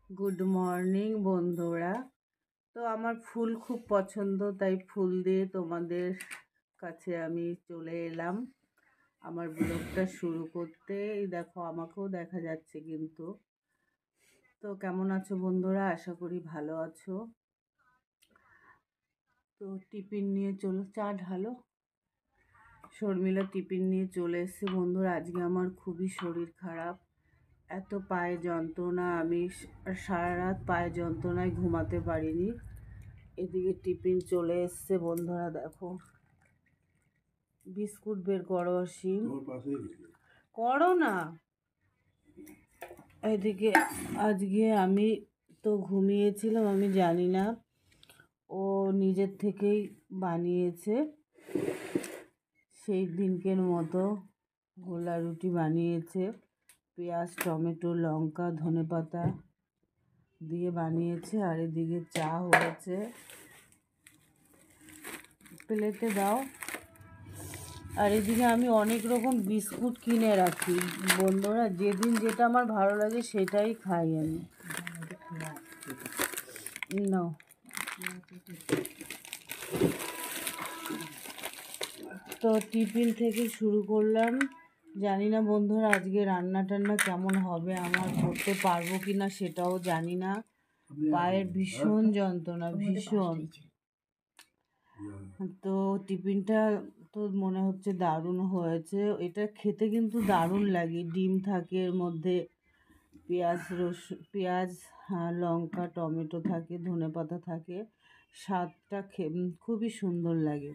Good morning বন্ধুরা। তো আমার ফুল খুব পছন্দ, তাই ফুল দিয়ে তোমাদের কাছে আমি চলে এলাম আমার ব্লগটা শুরু করতে। এই দেখো, আমাকেও দেখা যাচ্ছে কিন্তু। তো কেমন আছো বন্ধুরা? আশা করি ভালো আছো। তো টিফিন নিয়ে চা ঢালো। শর্মিলা টিফিন নিয়ে চলে এসছে বন্ধুরা। আজকে আমার খুবই শরীর খারাপ, এত পায়ে যন্ত্রণা, আমি সারা রাত পায়ে যন্ত্রণায় ঘুমাতে পারিনি। এদিকে টিফিন চলে এসছে বন্ধুরা, দেখো বিস্কুট বের করো, অসীম করো না। এদিকে আজকে আমি তো ঘুমিয়েছিলাম, আমি জানি না, ও নিজের থেকেই বানিয়েছে সেই দিনকের মতো গোলা রুটি বানিয়েছে। পেঁয়াজ, টমেটো, লঙ্কা, ধনেপাতা দিয়ে বানিয়েছে। আর এদিকে চা হয়েছে। প্লেটে দাও। আর এদিকে আমি অনেক রকম বিস্কুট কিনে রাখি বন্ধুরা, যেদিন যেটা আমার ভালো লাগে সেটাই খাই আমি। নাও। তো টিফিন থেকে শুরু করলাম। জানি না বন্ধুরা আজকে রান্না টান্না কেমন হবে, আমার করতে পারবো কি না সেটাও জানি না। পায়ের ভীষণ যন্ত্রণা, ভীষণ। তো টিফিনটা তো মনে হচ্ছে দারুণ হয়েছে। এটা খেতে কিন্তু দারুণ লাগে। ডিম থাকে এর মধ্যে, পেঁয়াজ, লঙ্কা, টমেটো থাকে, ধনেপাতা থাকে। স্বাদটা খুবই সুন্দর লাগে।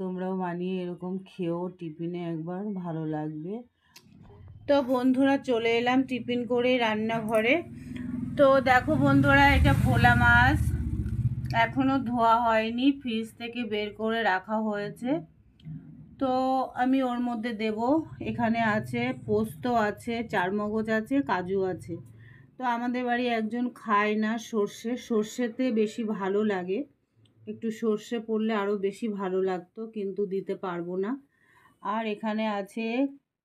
তোমরাও বানিয়ে এরকম খেও টিফিনে একবার, ভালো লাগবে। তো বন্ধুরা চলে এলাম টিফিন করে রান্নাঘরে। তো দেখো বন্ধুরা, এটা ভোলা মাছ, এখনও ধোয়া হয়নি, ফ্রিজ থেকে বের করে রাখা হয়েছে। তো আমি ওর মধ্যে দেব, এখানে আছে পোস্ত আছে, চারমগজ আছে, কাজু আছে। তো আমাদের বাড়ি একজন খায় না সর্ষেতে বেশি ভালো লাগে, একটু সর্ষে পড়লে আরও বেশি ভালো লাগতো, কিন্তু দিতে পারবো না। আর এখানে আছে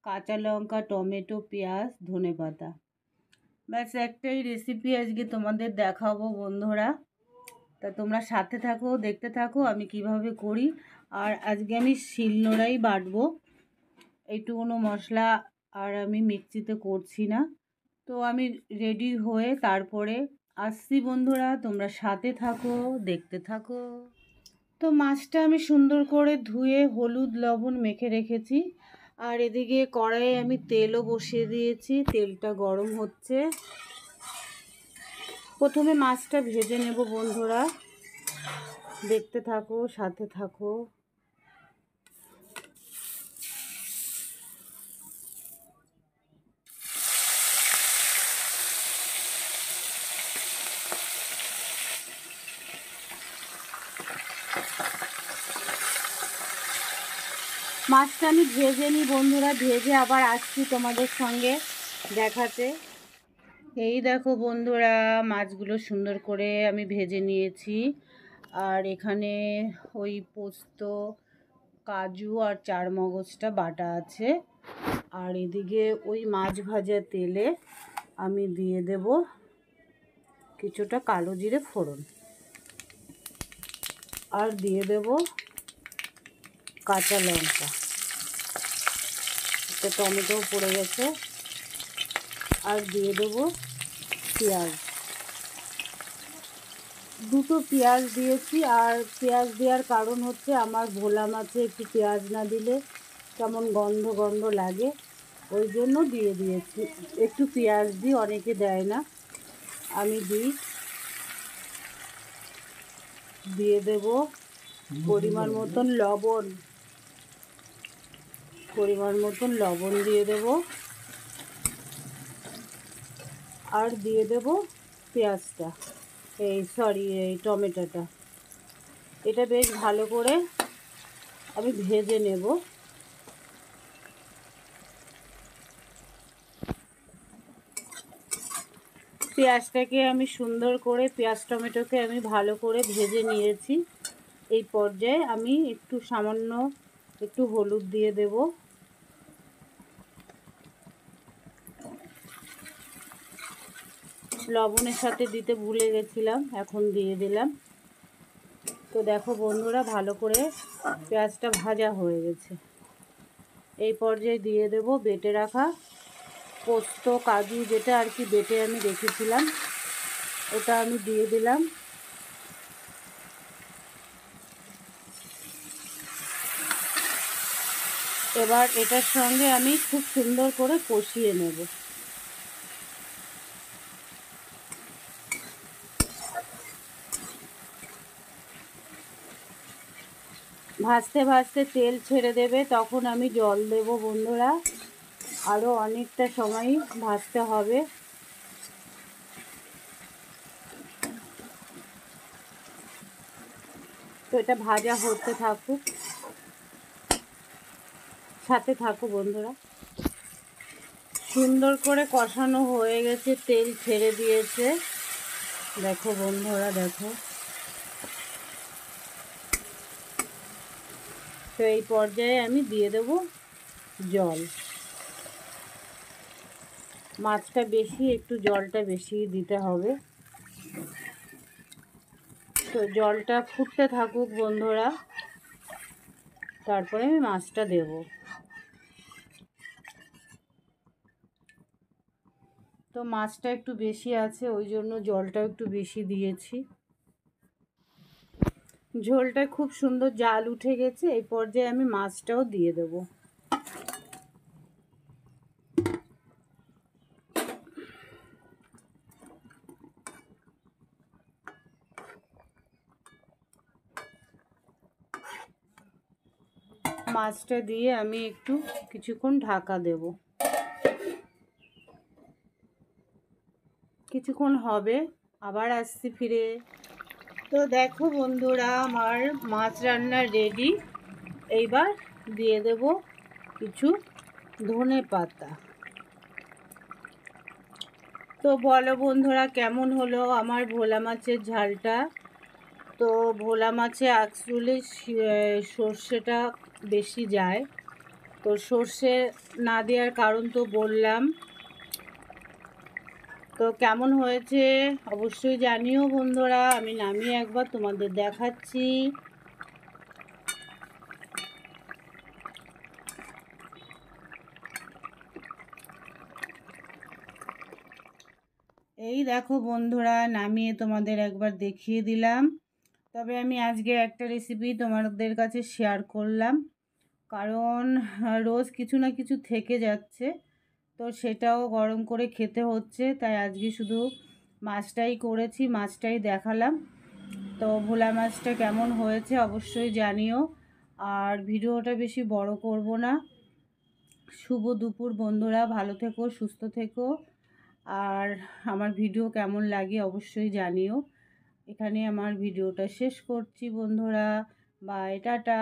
কাঁচা লঙ্কা, টমেটো, পেঁয়াজ, ধনেপাতা। ব্যাস একটাই রেসিপি আজকে তোমাদের দেখাবো বন্ধুরা। তা তোমরা সাথে থাকো, দেখতে থাকো আমি কিভাবে করি। আর আজকে আমি শিলনোড়াই বাটবো এইটুকুনো মশলা, আর আমি মিক্সিতে করছি না। তো আমি রেডি হয়ে তারপরে আসছি বন্ধুরা, তোমরা সাথে থাকো, দেখতে থাকো। তো মাছটা আমি সুন্দর করে ধুয়ে হলুদ লবণ মেখে রেখেছি। আর এদিকে কড়াইয়ে আমি তেলও বসিয়ে দিয়েছি, তেলটা গরম হচ্ছে। প্রথমে মাছটা ভেজে নেব বন্ধুরা, দেখতে থাকো, সাথে থাকো। মাছটা আমি ভেজে নিই বন্ধুরা, ভেজে আবার আসছি তোমাদের সঙ্গে দেখাতে। এই দেখো বন্ধুরা, মাছগুলো সুন্দর করে আমি ভেজে নিয়েছি। আর এখানে ওই পোস্ত, কাজু আর চারমগজটা বাটা আছে। আর এদিকে ওই মাছ ভাজা তেলে আমি দিয়ে দেব কিছুটা কালো জিরে ফোড়ন, আর দিয়ে দেব কাঁচা লঙ্কা, একটা টমেটো পড়ে গেছে। আর দিয়ে দেবো পেঁয়াজ, দুটো পেঁয়াজ দিয়েছি। আর পেঁয়াজ দেওয়ার কারণ হচ্ছে আমার ভোলা মাছে একটু পেঁয়াজ না দিলে কেমন গন্ধ গন্ধ লাগে, ওই জন্য দিয়ে দিয়েছি। একটু পেঁয়াজ দিই, অনেকে দেয় না, আমি দিই। দিয়ে দেব পরিমাণ মতন লবণ, দিয়ে দেব। আর দিয়ে দেব পেঁয়াজটা, এই টমেটোটা। এটা বেশ ভালো করে আমি ভেজে নেব। পেঁয়াজটাকে আমি সুন্দর করে, পেঁয়াজ টমেটোকে আমি ভালো করে ভেজে নিয়েছি। এই পর্যায়ে আমি সামান্য একটু হলুদ দিয়ে দেব। লবণের সাথে দিতে ভুলে গেছিলাম, এখন দিয়ে দিলাম। তো দেখো বন্ধুরা, ভালো করে পেঁয়াজটা ভাজা হয়ে গেছে। এই পর্যায়ে দিয়ে দেব বেটে রাখা পোস্ত কাজু, যেটা আর কি বেটে আমি রেখেছিলাম, ওটা আমি দিয়ে দিলাম। এবার এটার সঙ্গে আমি খুব সুন্দর করে কষিয়ে নেব। ভাজতে ভাজতে তেল ছেড়ে দেবে, তখন আমি জল দেব বন্ধুরা। আরও অনেকটা সময় ভাজতে হবে। তো এটা ভাজা হতে থাকুক, সাথে থাকো বন্ধুরা। সুন্দর করে কষানো হয়ে গেছে, তেল ছেড়ে দিয়েছে। দেখো বন্ধুরা, দেখো। তো এই পর্যায়ে আমি দিয়ে দেব জল। মাছটা বেশি, একটু জলটা বেশি দিতে হবে। তো জলটা ফুটতে থাকুক বন্ধুরা, তারপরে আমি মাছটা দেব। তো মাছটা একটু বেশি আছে, ওই জন্য জলটাও একটু বেশি দিয়েছি। ঝোলটা খুব সুন্দর জাল উঠে গেছে, এই পর্যায়ে আমি মাছটাও দিয়ে দেব। মাছটা দিয়ে আমি একটু কিছুক্ষণ ঢাকা দেব। কিছুক্ষণ হবে, আবার আসছি ফিরে। তো দেখো বন্ধুরা, আমার মাছ রান্না রেডি। এইবার দিয়ে দেব কিছু ধনে পাতা। তো বলো বন্ধুরা, কেমন হলো আমার ভোলা মাছের ঝালটা? তো ভোলা মাছে অ্যাকচুয়ালি সর্ষেটা বেশি যায়, তো সর্ষে না দেওয়ার কারণ তো বললাম। তো কেমন হয়েছে অবশ্যই জানিও বন্ধুরা। আমি নামিয়ে একবার তোমাদের দেখাচ্ছি। এই দেখো বন্ধুরা, নামিয়ে তোমাদের একবার দেখিয়ে দিলাম। তবে আমি আজকে একটা রেসিপি তোমাদের কাছে শেয়ার করলাম, কারণ রোজ কিছু না কিছু থেকে যাচ্ছে, তো সেটাও গরম করে খেতে হচ্ছে। তাই আজকে শুধু মাছটাই করেছি, মাছটাই দেখালাম। তো ভোলা মাছটা কেমন হয়েছে অবশ্যই জানিও। আর ভিডিওটা বেশি বড় করব না। শুভ দুপুর বন্ধুরা, ভালো থেকো, সুস্থ থেকো। আর আমার ভিডিও কেমন লাগে অবশ্যই জানিও। এখানে আমার ভিডিওটা শেষ করছি বন্ধুরা। Bye, tata.